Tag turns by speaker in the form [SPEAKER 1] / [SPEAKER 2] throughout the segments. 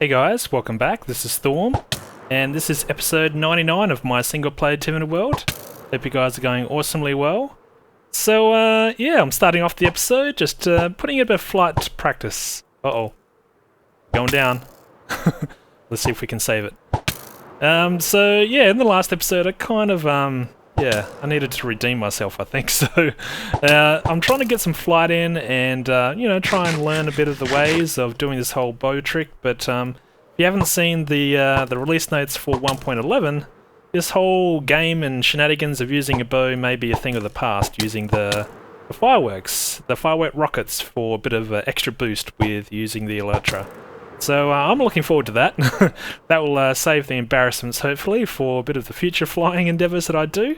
[SPEAKER 1] Hey guys, welcome back. This is Storm, and this is episode 99 of my single-player Tiveden world. Hope you guys are going awesomely well. So, yeah, I'm starting off the episode, just putting a bit of flight practice. Uh-oh. Going down. Let's see if we can save it. So, yeah, in the last episode, I kind of, yeah, I needed to redeem myself, I think. So, I'm trying to get some flight in and, you know, try and learn a bit of the ways of doing this whole bow trick. But if you haven't seen the release notes for 1.11, this whole game and shenanigans of using a bow may be a thing of the past, using the firework rockets for a bit of extra boost with using the Elytra. So I'm looking forward to that. That will save the embarrassments, hopefully, for a bit of the future flying endeavours that I do.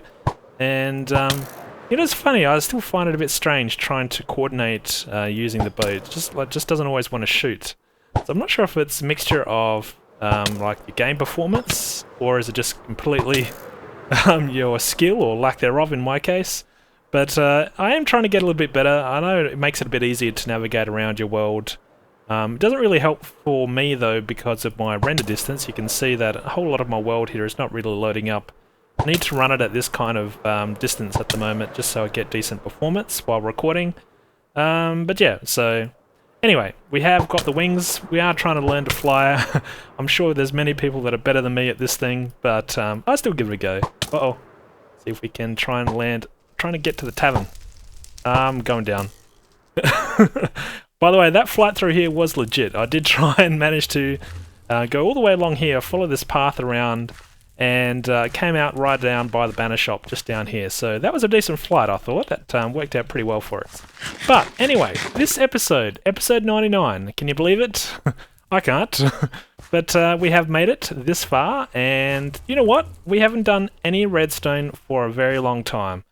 [SPEAKER 1] And, you know, it's funny, I still find it a bit strange trying to coordinate using the bow. It just doesn't always want to shoot. So I'm not sure if it's a mixture of, like, your game performance, or is it just completely your skill, or lack thereof in my case. But I am trying to get a little bit better. I know it makes it a bit easier to navigate around your world. It doesn't really help for me though because of my render distance. You can see that a whole lot of my world here is not really loading up. I need to run it at this kind of distance at the moment just so I get decent performance while recording. But yeah, so anyway, we have got the wings. We are trying to learn to fly. I'm sure there's many people that are better than me at this thing, but I still give it a go. Uh-oh. See if we can try and land. Trying to get to the tavern. I'm going down. By the way, that flight through here was legit. I did try and manage to go all the way along here, follow this path around, and came out right down by the banner shop just down here. So that was a decent flight, I thought. That worked out pretty well for us. But anyway, this episode 99, can you believe it? I can't. But we have made it this far, and you know what? We haven't done any redstone for a very long time.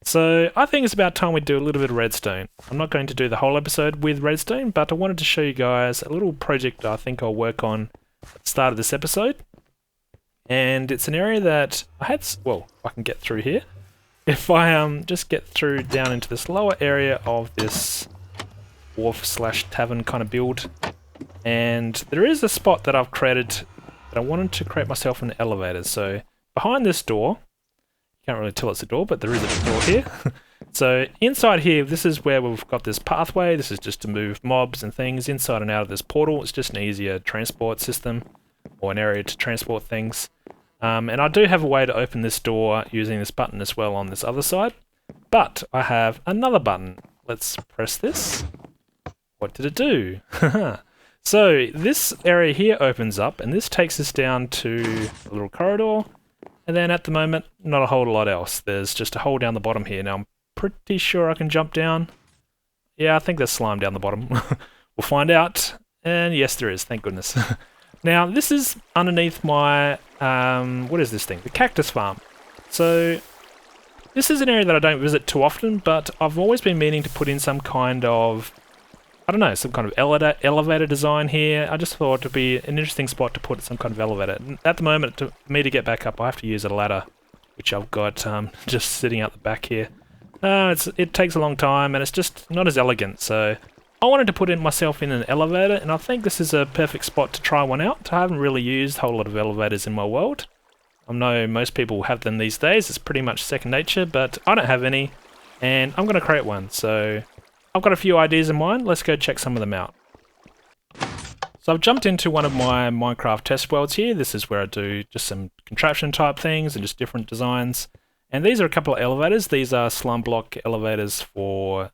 [SPEAKER 1] So I think it's about time we do a little bit of redstone. I'm not going to do the whole episode with redstone, but I wanted to show you guys a little project I think I'll work on at the start of this episode. And it's an area that I had, well, I can get through here. If I just get through down into this lower area of this wharf/tavern kind of build. And there is a spot that I've created that I wanted to create myself an elevator. So behind this door, can't really tell it's a door, but there is a door here. So inside here, this is where we've got this pathway. This is just to move mobs and things inside and out of this portal. It's just an easier transport system, or an area to transport things. And I do have a way to open this door using this button as well on this other side. But I have another button. Let's press this. What did it do? So this area here opens up, and this takes us down to a little corridor. And then at the moment, not a whole lot else. There's just a hole down the bottom here. Now I'm pretty sure I can jump down. Yeah, I think there's slime down the bottom. We'll find out. And yes, there is, thank goodness. Now this is underneath my, what is this thing? The cactus farm. So this is an area that I don't visit too often, but I've always been meaning to put in some kind of, I don't know, some kind of elevator design here. I just thought it would be an interesting spot to put some kind of elevator. At the moment, for me to get back up, I have to use a ladder, which I've got just sitting out the back here. It takes a long time, and it's just not as elegant, so I wanted to put myself in an elevator, and I think this is a perfect spot to try one out. I haven't really used a whole lot of elevators in my world. I know most people have them these days. It's pretty much second nature, but I don't have any, and I'm going to create one, so I've got a few ideas in mind. Let's go check some of them out. So I've jumped into one of my Minecraft test worlds here. This is where I do just some contraption type things and just different designs. And these are a couple of elevators. These are slime block elevators for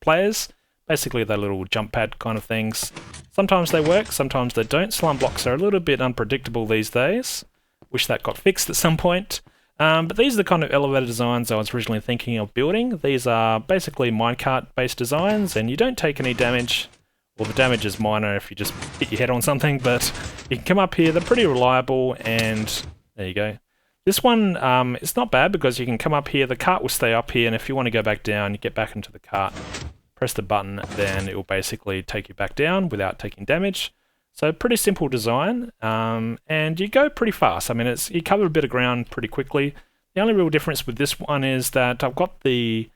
[SPEAKER 1] players. Basically they're little jump pad kind of things. Sometimes they work, sometimes they don't. Slime blocks are a little bit unpredictable these days. Wish that got fixed at some point. But these are the kind of elevator designs I was originally thinking of building. These are basically minecart based designs, and you don't take any damage. Well, the damage is minor if you just hit your head on something, but you can come up here. They're pretty reliable, and there you go. This one, it's not bad because you can come up here, the cart will stay up here, and if you want to go back down, you get back into the cart, press the button, then it will basically take you back down without taking damage. So pretty simple design, and you go pretty fast. I mean, you cover a bit of ground pretty quickly. The only real difference with this one is that I've got the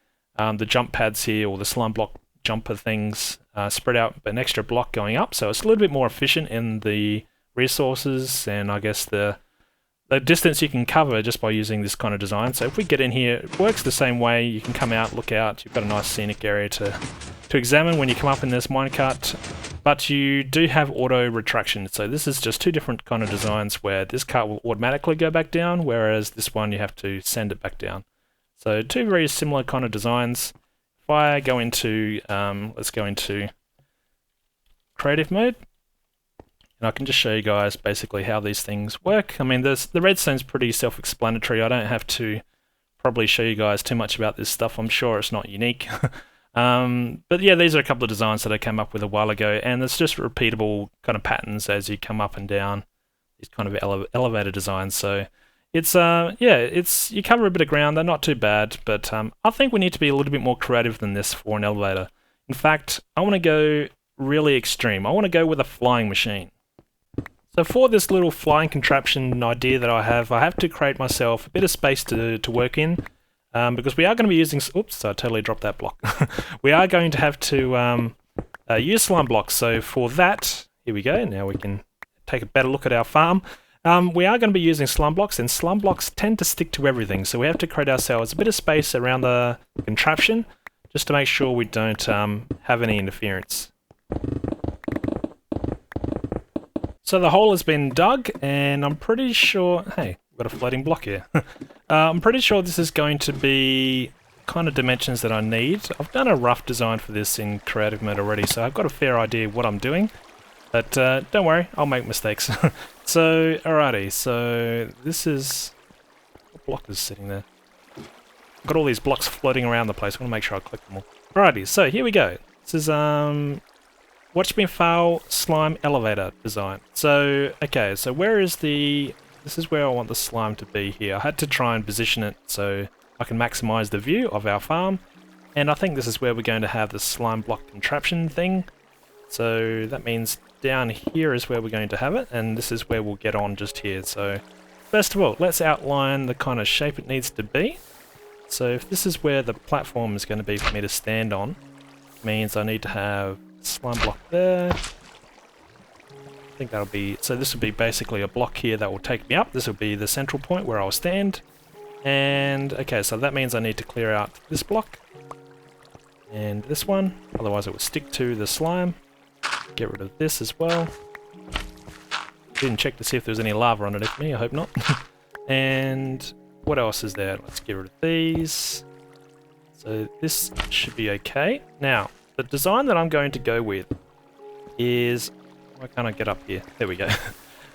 [SPEAKER 1] jump pads here, or the slime block jumper things, spread out an extra block going up, so it's a little bit more efficient in the resources and I guess the distance you can cover just by using this kind of design. So if we get in here, it works the same way. You can come out, look out, you've got a nice scenic area to examine when you come up in this minecart, but you do have auto retraction. So this is just two different kind of designs where this cart will automatically go back down, whereas this one you have to send it back down. So two very similar kind of designs. If I go into, let's go into creative mode, and I can just show you guys basically how these things work. I mean, the redstone's pretty self-explanatory. I don't have to probably show you guys too much about this stuff. I'm sure it's not unique. But yeah, these are a couple of designs that I came up with a while ago, and it's just repeatable kind of patterns as you come up and down these kind of elevator designs. So it's you cover a bit of ground. They're not too bad, but I think we need to be a little bit more creative than this for an elevator. In fact, I want to go really extreme. I want to go with a flying machine. So for this little flying contraption idea that I have to create myself a bit of space to work in, because we are going to be using... Oops, I totally dropped that block. We are going to have to use slime blocks. So for that, here we go. Now we can take a better look at our farm. We are going to be using slime blocks, and slime blocks tend to stick to everything. So we have to create ourselves a bit of space around the contraption just to make sure we don't have any interference. So the hole has been dug, and I'm pretty sure... Hey, we've got a floating block here. I'm pretty sure this is going to be kind of dimensions that I need. I've done a rough design for this in creative mode already, so I've got a fair idea of what I'm doing. But don't worry, I'll make mistakes. So, alrighty, so this is... What block is sitting there? I've got all these blocks floating around the place. I want to make sure I click them all. Alrighty, so here we go. This is Watch Me Fail slime elevator design. So, okay, so where is the... This is where I want the slime to be here. I had to try and position it so I can maximize the view of our farm. And I think this is where we're going to have the slime block contraption thing. So that means down here is where we're going to have it, and this is where we'll get on just here. So first of all, let's outline the kind of shape it needs to be. So if this is where the platform is going to be for me to stand on, it means I need to have slime block there. I think that'll be... So this will be basically a block here that will take me up. This will be the central point where I'll stand. And okay, so that means I need to clear out this block and this one, otherwise it will stick to the slime. Get rid of this as well. Didn't check to see if there's any lava underneath me, I hope not. And what else is there? Let's get rid of these. So this should be okay. Now, the design that I'm going to go with is... Why can't I get up here? There we go.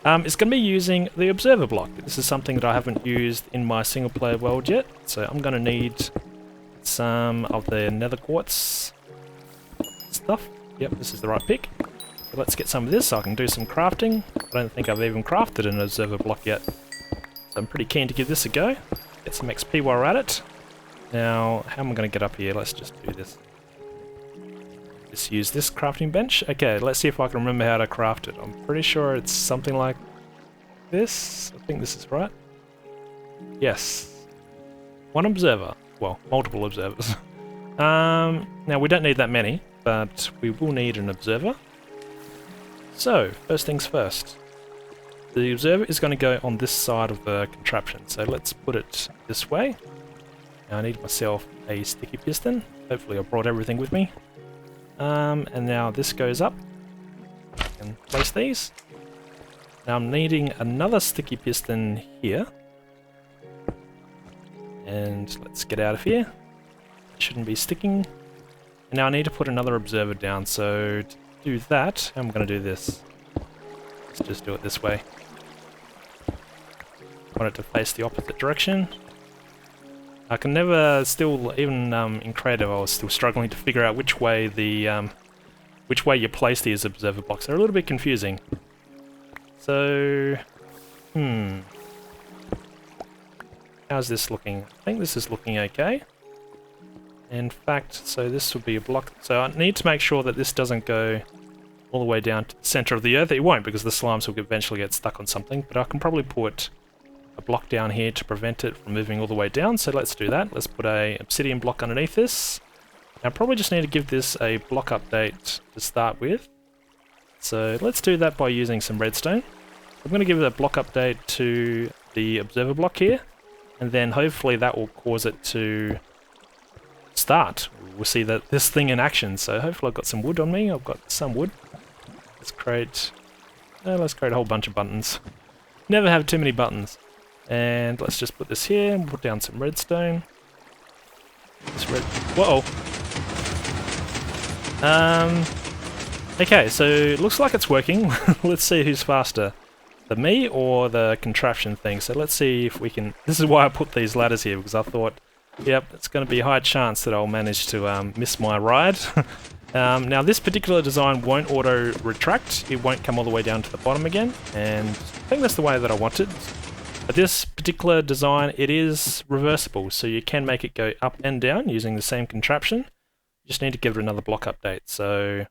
[SPEAKER 1] It's going to be using the observer block. This is something that I haven't used in my single player world yet, so I'm going to need some of the nether quartz stuff. Yep, this is the right pick. So let's get some of this so I can do some crafting. I don't think I've even crafted an observer block yet, so I'm pretty keen to give this a go. Get some XP while we're at it. Now, how am I going to get up here? Let's just do this. Just use this crafting bench. Okay, let's see if I can remember how to craft it. I'm pretty sure it's something like this. I think this is right. Yes. One observer. Well, multiple observers. Now, we don't need that many, but we will need an observer. So, first things first. The observer is going to go on this side of the contraption, so let's put it this way. Now I need myself a sticky piston. Hopefully I brought everything with me. And now this goes up. I can place these. Now I'm needing another sticky piston here. And let's get out of here. It shouldn't be sticking. And now I need to put another observer down, so to do that, I'm going to do this. Let's just do it this way. I want it to face the opposite direction. I can never, still, even in creative, I was still struggling to figure out which way you place these observer blocks. They're a little bit confusing. So, how's this looking? I think this is looking okay. In fact, so this will be a block. So I need to make sure that this doesn't go all the way down to the center of the earth. It won't, because the slimes will eventually get stuck on something, but I can probably put a block down here to prevent it from moving all the way down, so let's do that. Let's put a obsidian block underneath this. Now, I probably just need to give this a block update to start with. So let's do that by using some redstone. I'm going to give it a block update to the observer block here, and then hopefully that will cause it to start. We'll see that this thing in action. So hopefully I've got some wood on me. I've got some wood. Let's create a whole bunch of buttons. Never have too many buttons. And let's just put this here and put down some redstone. Whoa. Okay, so it looks like it's working. Let's see who's faster, the me or the contraption thing. So let's see if we can... This is why I put these ladders here, because I thought, yep, it's going to be a high chance that I'll manage to miss my ride. Now this particular design won't auto retract. It won't come all the way down to the bottom again, and I think that's the way that I want it. But this particular design, it is reversible, so you can make it go up and down using the same contraption. You just need to give it another block update. So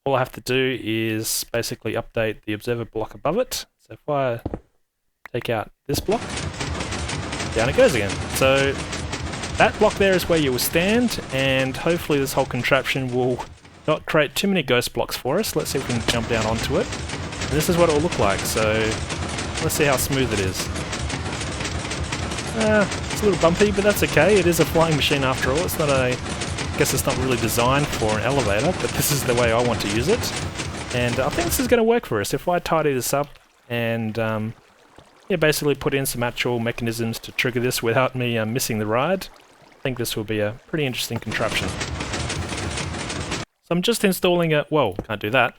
[SPEAKER 1] all I have to do is basically update the observer block above it. So if I take out this block, down it goes again. So that block there is where you will stand, and hopefully this whole contraption will not create too many ghost blocks for us. Let's see if we can jump down onto it. And this is what it will look like, so let's see how smooth it is. It's a little bumpy, but that's okay. It is a flying machine after all. It's not a... I guess it's not really designed for an elevator, but this is the way I want to use it. And I think this is going to work for us. If I tidy this up and yeah, basically put in some actual mechanisms to trigger this without me missing the ride, I think this will be a pretty interesting contraption. So I'm just installing a... Whoa, can't do that.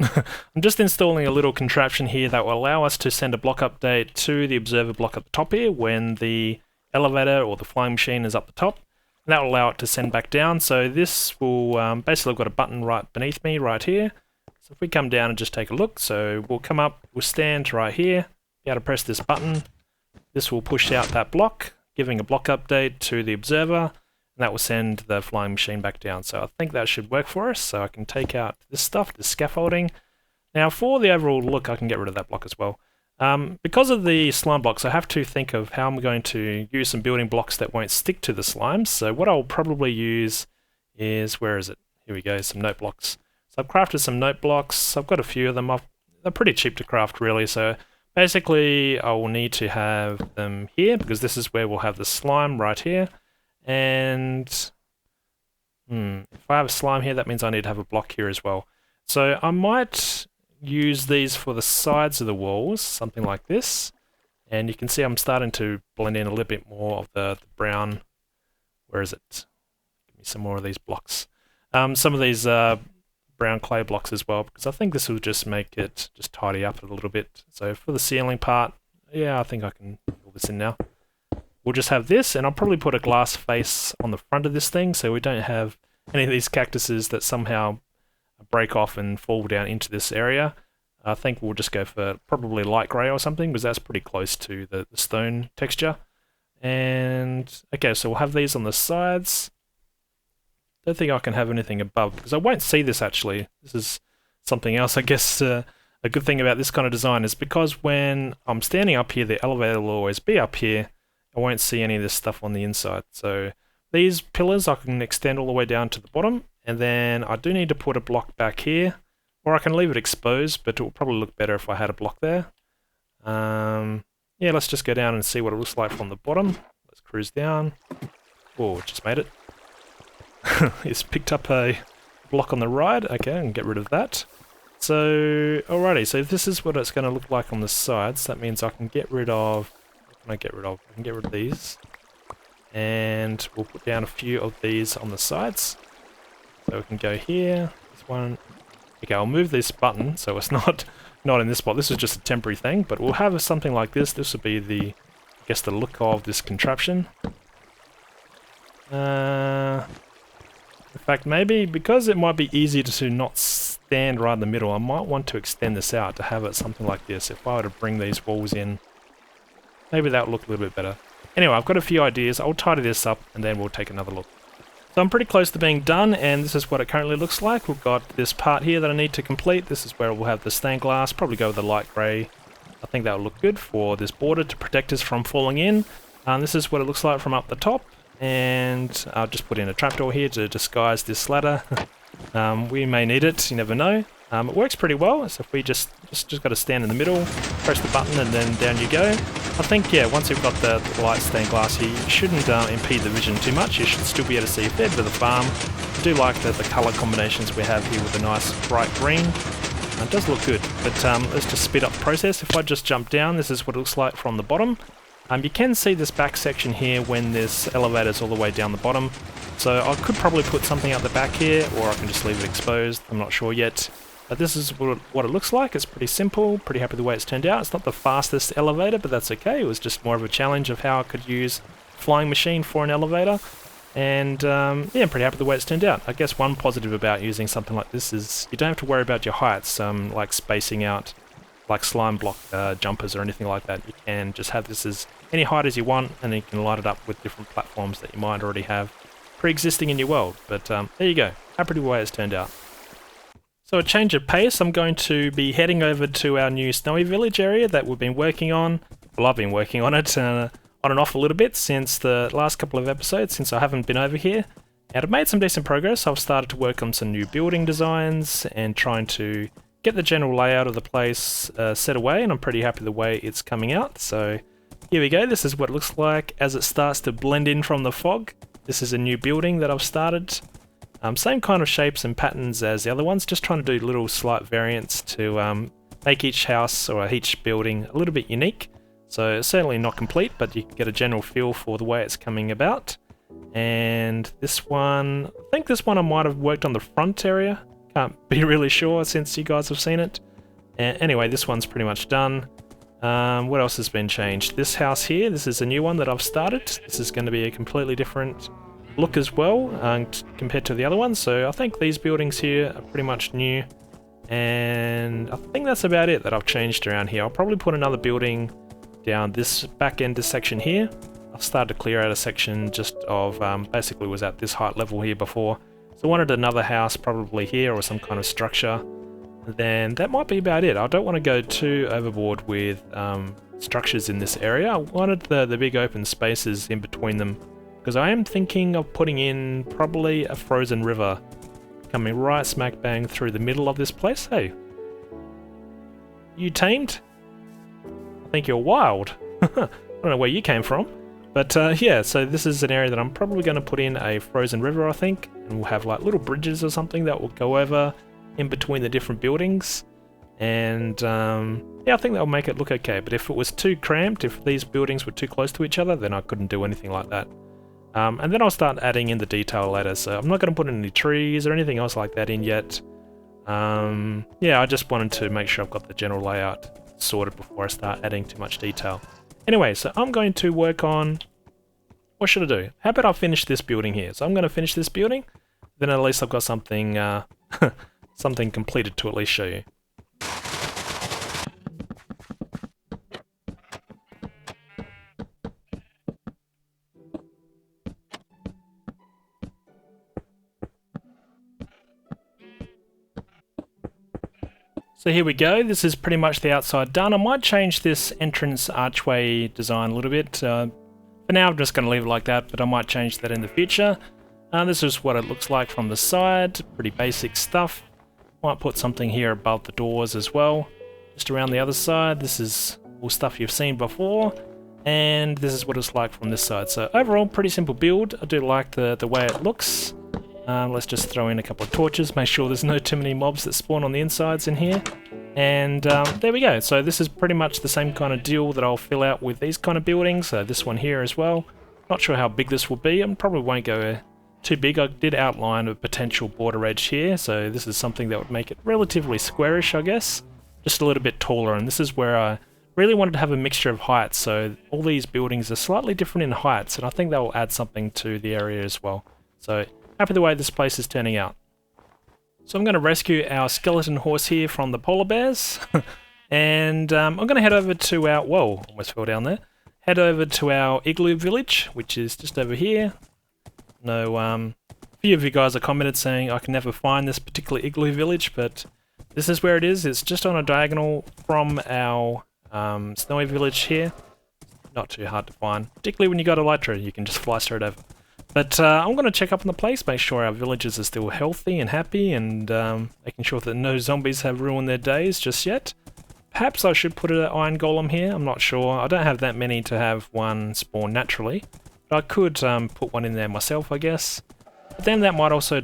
[SPEAKER 1] I'm just installing a little contraption here that will allow us to send a block update to the observer block at the top here when the elevator or the flying machine is up the top. And that will allow it to send back down. So this will basically, I've got a button right beneath me right here. So if we come down and just take a look, so we'll come up, we'll stand right here, be able to press this button. This will push out that block, giving a block update to the observer. And that will send the flying machine back down. So I think that should work for us. So I can take out this stuff, this scaffolding. Now for the overall look, I can get rid of that block as well. Because of the slime blocks, I have to think of how I'm going to use some building blocks that won't stick to the slimes. So what I'll probably use is, where is it? Here we go, some note blocks. So I've crafted some note blocks. I've got a few of them. They're pretty cheap to craft really. So basically I will need to have them here because this is where we'll have the slime right here. And if I have a slime here, that means I need to have a block here as well. So I might use these for the sides of the walls, something like this. And you can see I'm starting to blend in a little bit more of the brown. Where is it? Give me some more of these blocks. Some of these brown clay blocks as well, because I think this will just make it just tidy up a little bit. So for the ceiling part, yeah, I think I can fill this in now. We'll just have this, and I'll probably put a glass face on the front of this thing so we don't have any of these cactuses that somehow break off and fall down into this area. I think we'll just go for probably light grey or something because that's pretty close to the stone texture. And okay, so we'll have these on the sides. Don't think I can have anything above because I won't see this actually. This is something else, I guess. A good thing about this kind of design is because when I'm standing up here, the elevator will always be up here. I won't see any of this stuff on the inside. So these pillars I can extend all the way down to the bottom, and then I do need to put a block back here, or I can leave it exposed, but it will probably look better if I had a block there. Yeah, let's just go down and see what it looks like from the bottom. Let's cruise down. Oh, just made it. It's picked up a block on the ride. Okay, I can get rid of that. So, alrighty, so if this is what it's going to look like on the sides, that means I can get rid of... I can get rid of these, and we'll put down a few of these on the sides. So we can go here, this one. Okay, I'll move this button so it's not in this spot. This is just a temporary thing, but we'll have something like this. This will be the, I guess, the look of this contraption. In fact, maybe because it might be easier to not stand right in the middle, I might want to extend this out to have it something like this. If I were to bring these walls in, maybe that would look a little bit better. Anyway, I've got a few ideas. I'll tidy this up and then we'll take another look. So I'm pretty close to being done, and this is what it currently looks like. We've got this part here that I need to complete. This is where we'll have the stained glass, probably go with the light grey. I think that will look good for this border to protect us from falling in. This is what it looks like from up the top. And I'll just put in a trapdoor here to disguise this ladder. We may need it, you never know. It works pretty well, so if we just got to stand in the middle, press the button and then down you go. I think, yeah, once you've got the light stained glass here, you shouldn't impede the vision too much. You should still be able to see a fair bit of the farm. I do like the colour combinations we have here with the nice bright green. It does look good, but let's just speed up the process. If I just jump down, this is what it looks like from the bottom. You can see this back section here when there's elevators all the way down the bottom. So I could probably put something out the back here, or I can just leave it exposed. I'm not sure yet. But this is what it looks like. It's pretty simple, pretty happy with the way it's turned out. It's not the fastest elevator, but that's okay. It was just more of a challenge of how I could use a flying machine for an elevator. And yeah, I'm pretty happy with the way it's turned out. I guess one positive about using something like this is you don't have to worry about your heights, like spacing out like slime block jumpers or anything like that. You can just have this as any height as you want, and then you can light it up with different platforms that you might already have pre-existing in your world. But there you go, happy with the way it's turned out. So a change of pace, I'm going to be heading over to our new snowy village area that we've been working on. Well, I've been working on it on and off a little bit since the last couple of episodes, since I haven't been over here. And I've made some decent progress. I've started to work on some new building designs and trying to get the general layout of the place set away, and I'm pretty happy the way it's coming out. So here we go, this is what it looks like as it starts to blend in from the fog. This is a new building that I've started. Same kind of shapes and patterns as the other ones, just trying to do little slight variants to make each house or each building a little bit unique. So certainly not complete, but you can get a general feel for the way it's coming about. And this one, I think this one I might have worked on the front area. Can't be really sure since you guys have seen it. Anyway, this one's pretty much done. What else has been changed? This house here, this is a new one that I've started. This is going to be a completely different look as well compared to the other ones. So I think these buildings here are pretty much new. And I think that's about it that I've changed around here. I'll probably put another building down this back end, this section here. I've started to clear out a section just of basically was at this height level here before. So I wanted another house probably here or some kind of structure. Then that might be about it. I don't want to go too overboard with structures in this area. I wanted the big open spaces in between them, because I am thinking of putting in probably a frozen river coming right smack bang through the middle of this place. Hey, you tamed? I think you're wild. I don't know where you came from. But yeah, so this is an area that I'm probably going to put in a frozen river, I think. And we'll have like little bridges or something that will go over in between the different buildings. And yeah, I think that'll make it look okay. But if it was too cramped, if these buildings were too close to each other, then I couldn't do anything like that. And then I'll start adding in the detail later. So I'm not going to put any trees or anything else like that in yet. Yeah, I just wanted to make sure I've got the general layout sorted before I start adding too much detail. Anyway, so I'm going to work on... What should I do? How about I finish this building here? So I'm going to finish this building, then at least I've got something something completed to at least show you. So here we go, this is pretty much the outside done. I might change this entrance archway design a little bit. For now I'm just going to leave it like that, but I might change that in the future. This is what it looks like from the side, pretty basic stuff. Might put something here above the doors as well. Just around the other side, this is all stuff you've seen before. And this is what it's like from this side. So overall, pretty simple build. I do like the way it looks. Let's just throw in a couple of torches, make sure there's no too many mobs that spawn on the insides in here. And there we go. So this is pretty much the same kind of deal that I'll fill out with these kind of buildings. So this one here as well. Not sure how big this will be. I probably won't go too big. I did outline a potential border edge here. So this is something that would make it relatively squarish, I guess. Just a little bit taller. And this is where I really wanted to have a mixture of heights. So all these buildings are slightly different in heights. And I think that will add something to the area as well. So happy the way this place is turning out. So I'm going to rescue our skeleton horse here from the polar bears. And I'm going to head over to our... Whoa, almost fell down there. Head over to our igloo village, which is just over here. No, a few of you guys have commented saying I can never find this particular igloo village, but this is where it is. It's just on a diagonal from our snowy village here. Not too hard to find, particularly when you got Elytra, you can just fly straight over. But I'm going to check up on the place, make sure our villagers are still healthy and happy, and making sure that no zombies have ruined their days just yet. Perhaps I should put an iron golem here, I'm not sure. I don't have that many to have one spawn naturally. But I could put one in there myself, I guess. But then that might also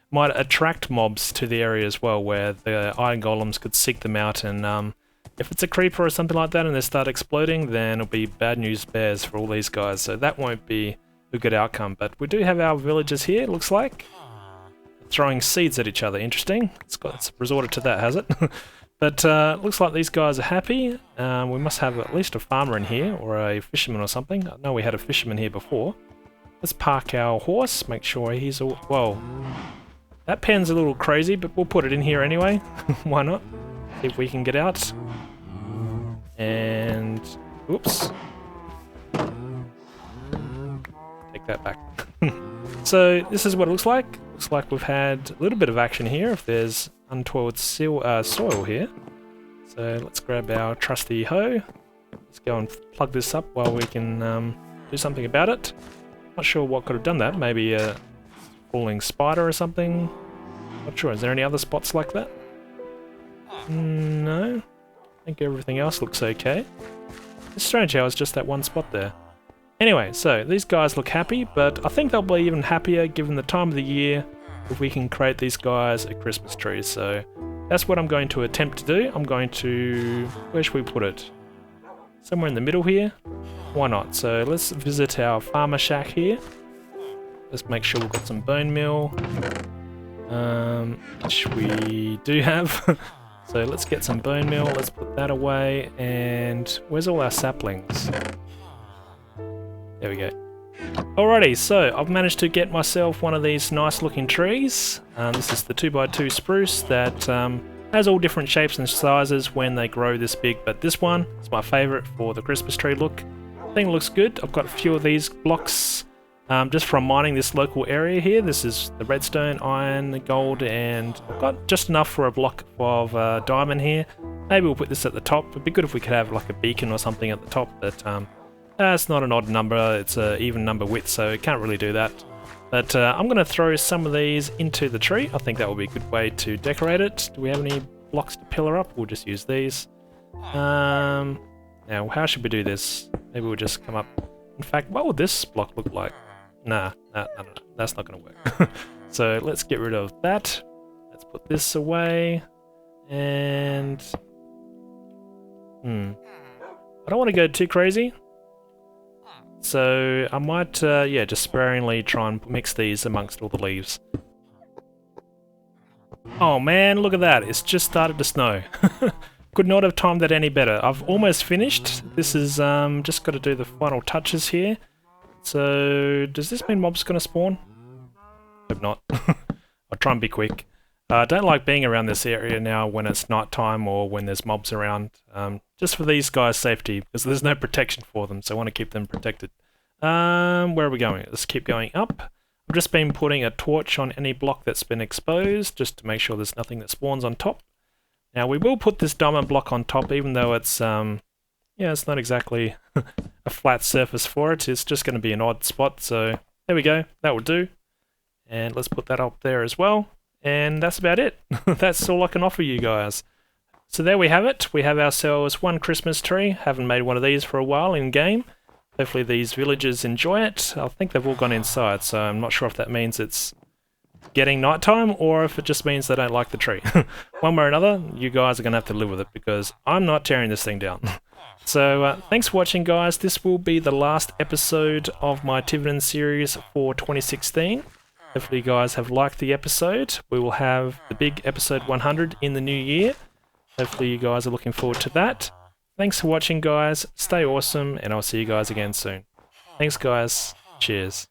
[SPEAKER 1] might attract mobs to the area as well, where the iron golems could seek them out, and if it's a creeper or something like that and they start exploding, then it'll be bad news bears for all these guys, so that won't be a good outcome. But we do have our villagers here, it looks like. Throwing seeds at each other, interesting. It's resorted to that, has it? But looks like these guys are happy. We must have at least a farmer in here, or a fisherman or something. I know we had a fisherman here before. Let's park our horse, make sure he's all... Whoa. That pen's a little crazy, but we'll put it in here anyway. Why not? See if we can get out. And... Oops. Take that back. So this is what it looks like. Looks like we've had a little bit of action here if there's untowed soil here. So let's grab our trusty hoe. Let's go and plug this up while we can do something about it. Not sure what could have done that. Maybe a falling spider or something. Not sure. Is there any other spots like that? No. I think everything else looks okay. It's strange how it's just that one spot there. Anyway, so these guys look happy, but I think they'll be even happier given the time of the year if we can create these guys a Christmas tree. So that's what I'm going to attempt to do. I'm going to... Where should we put it? Somewhere in the middle here? Why not? So let's visit our farmer shack here. Let's make sure we've got some bone meal. Which we do have. So let's get some bone meal, let's put that away, and where's all our saplings? There we go. Alrighty, so I've managed to get myself one of these nice looking trees. This is the 2x2 spruce that has all different shapes and sizes when they grow this big, but this one is my favourite for the Christmas tree look. I think it looks good. I've got a few of these blocks just from mining this local area here. This is the redstone, iron, gold, and I've got just enough for a block of diamond here. Maybe we'll put this at the top. It'd be good if we could have like a beacon or something at the top, but it's not an odd number, it's an even number width, so it can't really do that. But I'm going to throw some of these into the tree. I think that will be a good way to decorate it. Do we have any blocks to pillar up? We'll just use these. Now, how should we do this? Maybe we'll just come up... In fact, what would this block look like? Nah, that's not going to work. So let's get rid of that. Let's put this away. And... I don't want to go too crazy. So I might, yeah, just sparingly try and mix these amongst all the leaves. Oh man, look at that. It's just started to snow. Could not have timed that any better. I've almost finished. This is just got to do the final touches here. So does this mean mobs going to spawn? Hope not. I'll try and be quick. I don't like being around this area now when it's night time or when there's mobs around, just for these guys' safety, because there's no protection for them, so I want to keep them protected. Where are we going? Let's keep going up. I've just been putting a torch on any block that's been exposed, just to make sure there's nothing that spawns on top. Now we will put this diamond block on top, even though it's, yeah, it's not exactly a flat surface for it, it's just going to be an odd spot, so there we go, that will do. And let's put that up there as well. And that's about it. That's all I can offer you guys. So there we have it. We have ourselves one Christmas tree. Haven't made one of these for a while in game. Hopefully these villagers enjoy it. I think they've all gone inside, so I'm not sure if that means it's getting nighttime or if it just means they don't like the tree. One way or another, you guys are going to have to live with it because I'm not tearing this thing down. So thanks for watching, guys. This will be the last episode of my Tiveden series for 2016. Hopefully you guys have liked the episode. We will have the big episode 100 in the new year. Hopefully you guys are looking forward to that. Thanks for watching, guys. Stay awesome, and I'll see you guys again soon. Thanks, guys. Cheers.